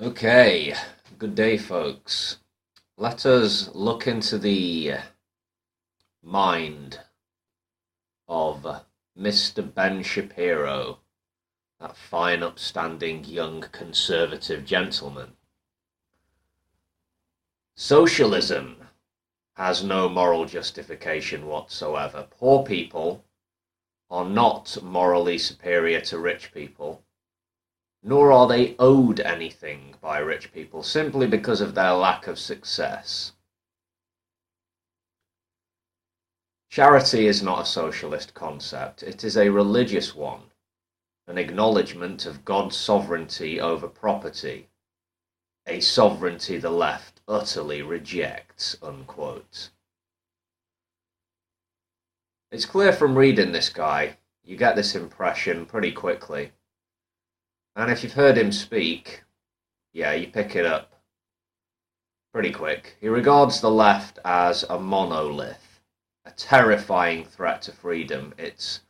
Okay, good day, folks. Let us look into the mind of Mr. Ben Shapiro, that fine, upstanding, young, conservative gentleman. Socialism has no moral justification whatsoever. Poor people are not morally superior to rich people, nor are they owed anything by rich people simply because of their lack of success. Charity is not a socialist concept, it is a religious one, an acknowledgement of God's sovereignty over property, a sovereignty the left utterly rejects, unquote. It's clear from reading this guy, you get this impression pretty quickly. And if you've heard him speak, yeah, you pick it up pretty quick. He regards the left as a monolith, a terrifying threat to freedom, its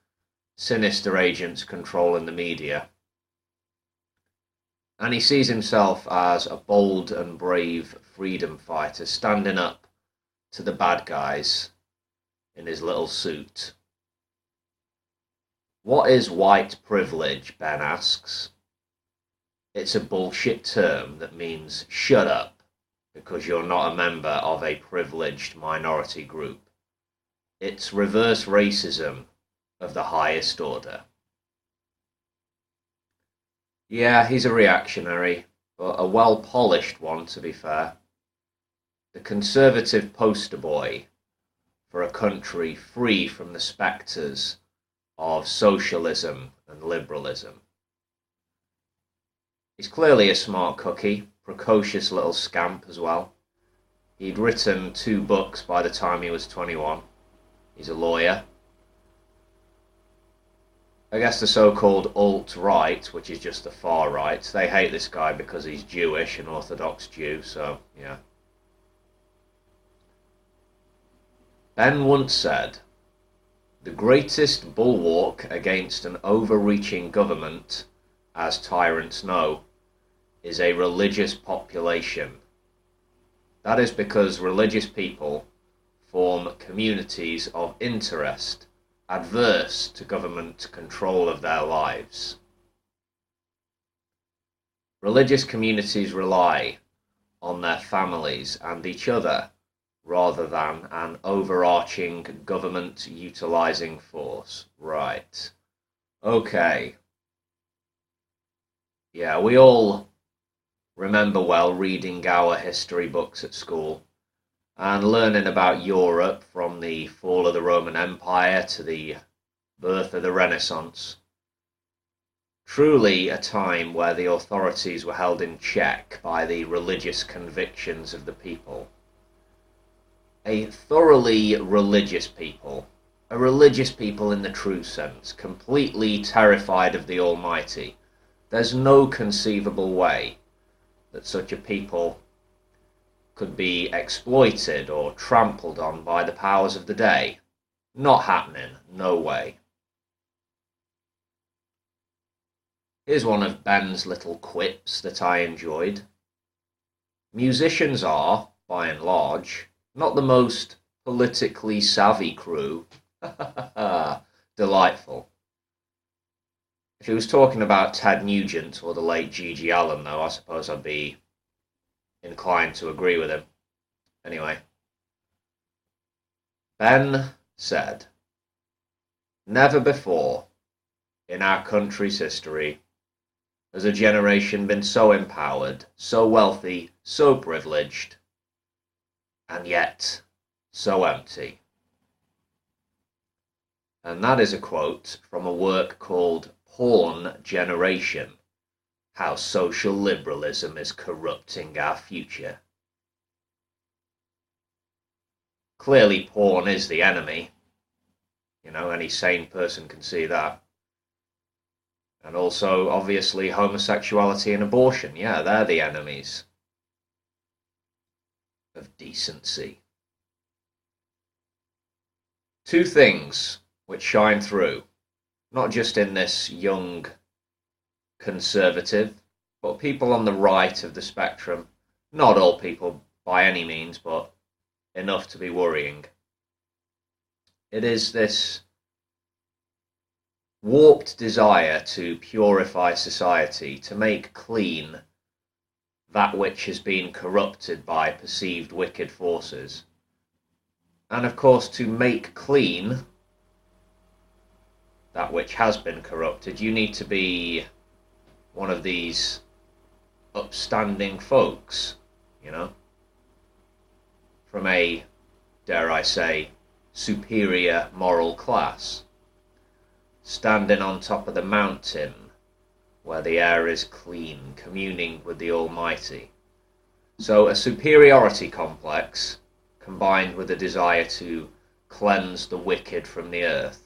sinister agents controlling the media. And he sees himself as a bold and brave freedom fighter standing up to the bad guys in his little suit. What is white privilege, Ben asks. It's a bullshit term that means shut up because you're not a member of a privileged minority group. It's reverse racism of the highest order. Yeah, he's a reactionary, but a well-polished one, to be fair. The conservative poster boy for a country free from the spectres of socialism and liberalism. He's clearly a smart cookie, precocious little scamp as well. He'd written 2 books by the time he was 21. He's a lawyer. I guess the so-called alt-right, which is just the far right, they hate this guy because he's Jewish, an Orthodox Jew, so yeah. Ben once said, "The greatest bulwark against an overreaching government, as tyrants know, is a religious population. That is because religious people form communities of interest, adverse to government control of their lives. Religious communities rely on their families and each other rather than an overarching government utilizing force." Right. Okay. Yeah, we all remember well reading our history books at school and learning about Europe from the fall of the Roman Empire to the birth of the Renaissance. Truly a time where the authorities were held in check by the religious convictions of the people. A thoroughly religious people, a religious people in the true sense, completely terrified of the Almighty. There's no conceivable way that such a people could be exploited or trampled on by the powers of the day. Not happening, no way. Here's one of Ben's little quips that I enjoyed. Musicians are, by and large, not the most politically savvy crew. Delightful. If he was talking about Ted Nugent or the late G.G. Allen, though, I suppose I'd be inclined to agree with him. Anyway. Ben said, "Never before in our country's history has a generation been so empowered, so wealthy, so privileged, and yet so empty." And that is a quote from a work called Porn Generation: How Social Liberalism is Corrupting Our Future. Clearly porn is the enemy. You know, any sane person can see that. And also, obviously, homosexuality and abortion. Yeah, they're the enemies of decency. 2 things which shine through, not just in this young conservative, But people on the right of the spectrum, not all people by any means, but enough to be worrying. It is this warped desire to purify society, to make clean that which has been corrupted by perceived wicked forces. And of course, to make clean that which has been corrupted, you need to be one of these upstanding folks, you know, from a, dare I say, superior moral class, standing on top of the mountain where the air is clean, communing with the Almighty. So a superiority complex combined with a desire to cleanse the wicked from the earth.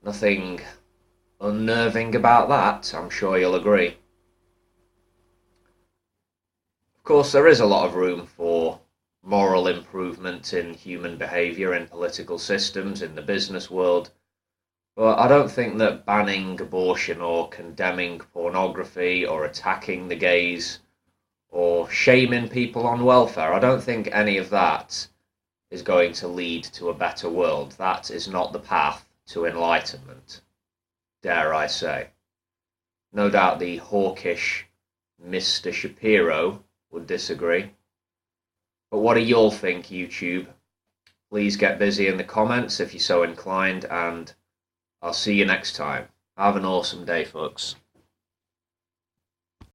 Nothing unnerving about that, I'm sure you'll agree. Of course, there is a lot of room for moral improvement in human behaviour, in political systems, in the business world, but I don't think that banning abortion or condemning pornography or attacking the gays or shaming people on welfare, I don't think any of that is going to lead to a better world. That is not the path to enlightenment, dare I say. No doubt the hawkish Mr. Shapiro would disagree. But what do you all think, YouTube? Please get busy in the comments if you're so inclined, and I'll see you next time. Have an awesome day, folks.